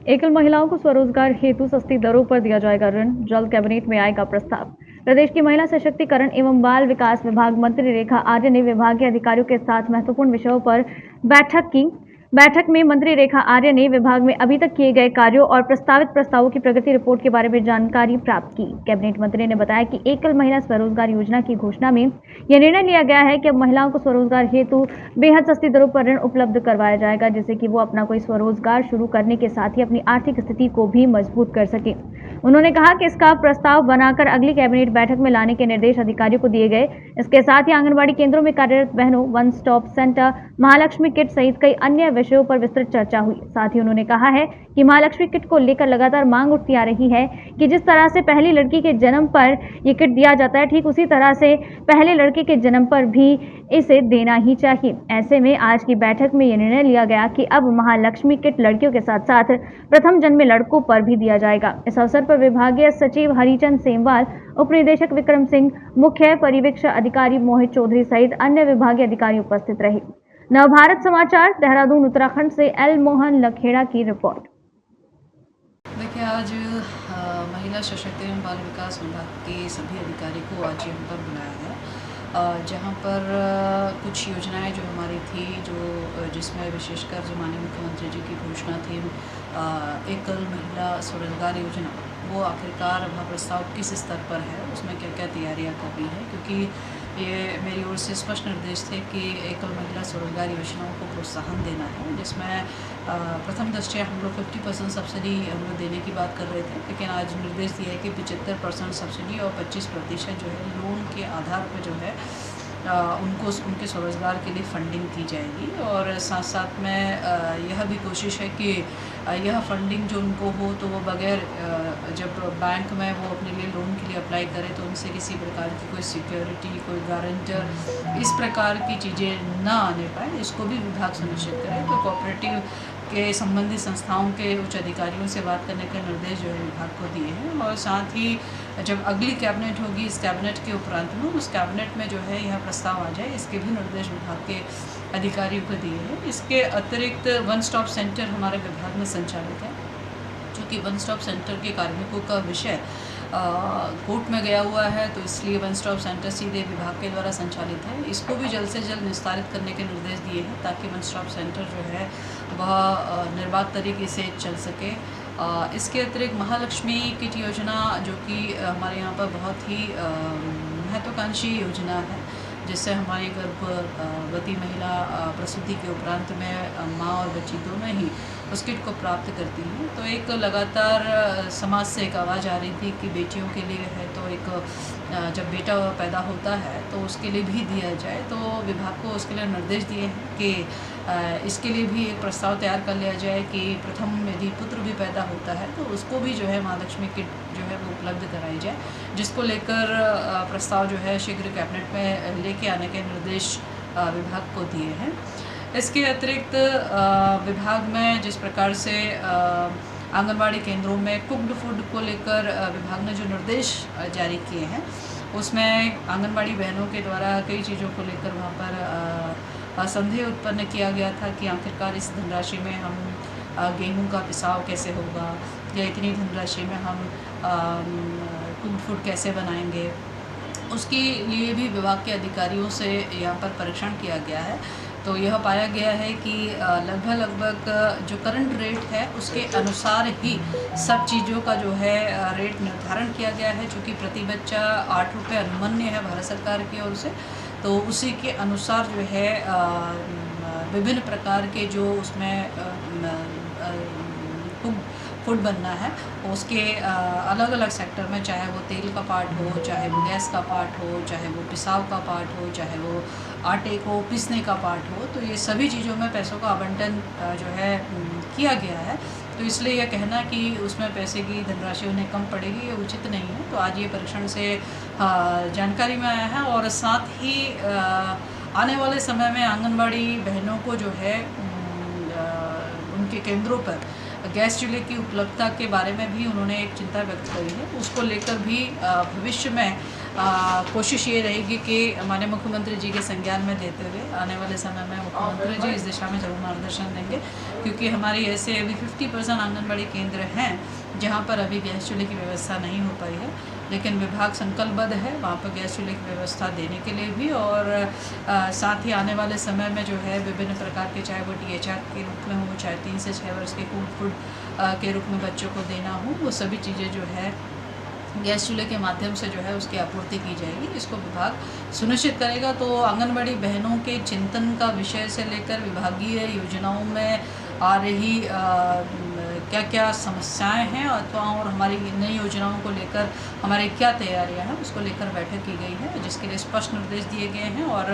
एकल महिलाओं को स्वरोजगार हेतु सस्ती दरों पर दिया जाएगा ऋण, जल्द कैबिनेट में आएगा प्रस्ताव। प्रदेश की महिला सशक्तिकरण एवं बाल विकास विभाग मंत्री रेखा आर्य ने विभागीय अधिकारियों के साथ महत्वपूर्ण विषयों पर बैठक की। बैठक में मंत्री रेखा आर्य ने विभाग में अभी तक किए गए कार्यों और प्रस्तावित प्रस्तावों की प्रगति रिपोर्ट के बारे में जानकारी प्राप्त की। कैबिनेट मंत्री ने बताया कि एकल महिला स्वरोजगार योजना की घोषणा में यह निर्णय लिया गया है कि अब महिलाओं को स्वरोजगार हेतु बेहद सस्ती दरों पर ऋण उपलब्ध करवाया जाएगा, जिससे कि वो अपना कोई स्वरोजगार शुरू करने के साथ ही अपनी आर्थिक स्थिति को भी मजबूत कर सके। उन्होंने कहा कि इसका प्रस्ताव बनाकर अगली कैबिनेट बैठक में लाने के निर्देश अधिकारियों को दिए गए। इसके साथ ही आंगनबाड़ी केंद्रों में कार्यरत बहनों, one stop centre, Mahalakshmi kit सहित कई अन्य विषयों पर विस्तृत चर्चा हुई। साथ ही उन्होंने कहा है कि महालक्ष्मी किट को लेकर लगातार मांग उठती आ रही है कि जिस तरह से पहली लड़की के जन्म पर ये किट दिया जाता है, ठीक उसी तरह से पहले लड़के के जन्म पर भी इसे देना ही चाहिए। ऐसे में आज की बैठक में यह निर्णय लिया गया कि अब महालक्ष्मी किट लड़कियों के साथ साथ प्रथम जन्मे लड़कों पर भी दिया जाएगा। इस अवसर पर विभागीय सचिव हरिचंद सेमवाल, उप निदेशक विक्रम सिंह, मुख्य पर्यवेक्षण अधिकारी मोहित चौधरी सहित अन्य विभागीय अधिकारी उपस्थित रहे। नवभारत समाचार, देहरादून उत्तराखंड से एल मोहन लखेड़ा की रिपोर्ट। देखिए, आज महिला सशक्तिकरण बाल विकास विभाग के सभी अधिकारी को आज यहाँ पर बुलाया गया, जहाँ पर कुछ योजनाएं जो हमारी थी, जिसमें विशेषकर जो माननीय मुख्यमंत्री जी की घोषणा थी, एकल महिला स्वरोजगार योजना, वो आखिरकार वह प्रस्ताव किस स्तर पर है, उसमें क्या क्या तैयारियां करनी है, क्योंकि ये मेरी ओर से स्पष्ट निर्देश थे कि एकल महिला स्वरोजगार योजनाओं को प्रोत्साहन देना है, जिसमें प्रथम दृष्टया हम लोग 50% सब्सिडी हम लोग देने की बात कर रहे थे, लेकिन आज निर्देश दिया है कि 75% सब्सिडी और 25% जो है लोन के आधार पर जो है उनको उनके स्वरोजगार के लिए फंडिंग की जाएगी। और साथ साथ में यह भी कोशिश है कि यह फंडिंग जो उनको हो तो वो बगैर जब बैंक में वो अपने लिए लोन के लिए अप्लाई करें तो उनसे किसी प्रकार की कोई सिक्योरिटी, कोई गारंटर, इस प्रकार की चीज़ें ना आने पाए, इसको भी विभाग सुनिश्चित करे। तो कोऑपरेटिव के संबंधित संस्थाओं के उच्च अधिकारियों से बात करने के निर्देश जो है विभाग को दिए हैं। और साथ ही जब अगली कैबिनेट होगी, इस कैबिनेट के उपरांत में उस कैबिनेट में जो है यह प्रस्ताव आ जाए, इसके भी निर्देश विभाग के अधिकारियों को दिए हैं। इसके अतिरिक्त वन स्टॉप सेंटर हमारे विभाग में संचालित है, चूँकि वन स्टॉप सेंटर के कार्मिकों का विषय कोर्ट में गया हुआ है, तो इसलिए वन स्टॉप सेंटर सीधे विभाग के द्वारा संचालित है। इसको भी जल्द से जल्द निस्तारित करने के निर्देश दिए हैं, ताकि वन स्टॉप सेंटर जो है वह निर्बाध तरीके से चल सके। इसके अतिरिक्त महालक्ष्मी किट योजना, जो कि हमारे यहाँ पर बहुत ही महत्वाकांक्षी योजना है, जिससे हमारी गर्भवती महिला प्रसूति के उपरांत में माँ और बच्ची दोनों ही उस किट को प्राप्त करती हैं। तो एक लगातार समाज से एक आवाज़ आ रही थी कि बेटियों के लिए है, तो एक जब बेटा पैदा होता है तो उसके लिए भी दिया जाए। तो विभाग को उसके लिए निर्देश दिए हैं कि इसके लिए भी एक प्रस्ताव तैयार कर लिया जाए कि प्रथम यदि पुत्र भी पैदा होता है तो उसको भी जो है महालक्ष्मी किट जो है वो उपलब्ध कराई जाए, जिसको लेकर प्रस्ताव जो है शीघ्र कैबिनेट में लेके आने के निर्देश विभाग को दिए हैं। इसके अतिरिक्त विभाग में जिस प्रकार से आंगनबाड़ी केंद्रों में कुक्ड फूड को लेकर विभाग ने जो निर्देश जारी किए हैं, उसमें आंगनबाड़ी बहनों के द्वारा कई चीज़ों को लेकर वहाँ पर संदेह उत्पन्न किया गया था कि आखिरकार इस धनराशि में हम गेहूं का पिसाव कैसे होगा, या इतनी धनराशि में हम कुक्ड फूड कैसे बनाएंगे। उसके लिए भी विभाग के अधिकारियों से यहाँ पर परीक्षण किया गया है, तो यह पाया गया है कि लगभग जो करंट रेट है उसके अनुसार ही सब चीज़ों का जो है रेट निर्धारण किया गया है। चूँकि प्रति बच्चा 8 रुपये अनुमन्य है भारत सरकार की ओर से, तो उसी के अनुसार जो है विभिन्न प्रकार के जो उसमें फूड बनना है, उसके अलग अलग सेक्टर में, चाहे वो तेल का पार्ट हो, चाहे वो गैस का पार्ट हो, चाहे वो पिसाव का पार्ट हो, चाहे वो आटे को पीसने का पार्ट हो, तो ये सभी चीज़ों में पैसों का आवंटन जो है किया गया है। तो इसलिए यह कहना कि उसमें पैसे की धनराशि उन्हें कम पड़ेगी, ये उचित नहीं है। तो आज ये परीक्षण से जानकारी में आया है। और साथ ही आने वाले समय में आंगनबाड़ी बहनों को जो है उनके केंद्रों पर गैस चूल्हे की उपलब्धता के बारे में भी उन्होंने एक चिंता व्यक्त करी है। उसको लेकर भी भविष्य में कोशिश ये रहेगी कि माननीय मुख्यमंत्री जी के संज्ञान में देते हुए आने वाले समय में मुख्यमंत्री जी इस दिशा में जरूर मार्गदर्शन देंगे, क्योंकि हमारी ऐसे अभी 50% आंगनबाड़ी केंद्र हैं जहाँ पर अभी गैस चूल्हे की व्यवस्था नहीं हो पाई है, लेकिन विभाग संकल्पबद्ध है वहाँ पर गैस चूल्हे की व्यवस्था देने के लिए भी, और साथ ही आने वाले समय में जो है विभिन्न प्रकार के, चाहे वो DHR के रूप में हो, चाहे 3 से 6 वर्ष के फूड के रूप में बच्चों को देना हो, वो सभी चीज़ें जो है गैस चूल्हे के माध्यम से जो है उसकी आपूर्ति की जाएगी। इसको विभाग सुनिश्चित करेगा। तो आंगनबाड़ी बहनों के चिंतन का विषय से लेकर विभागीय योजनाओं में आ रही क्या क्या समस्याएं हैं अथवा और हमारी नई योजनाओं को लेकर हमारी क्या तैयारियां हैं, उसको लेकर बैठक की गई है, जिसके लिए स्पष्ट निर्देश दिए गए हैं और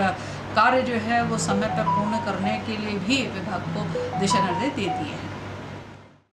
कार्य जो है वो समय पर पूर्ण करने के लिए भी विभाग को दिशा निर्देश दे दिए हैं।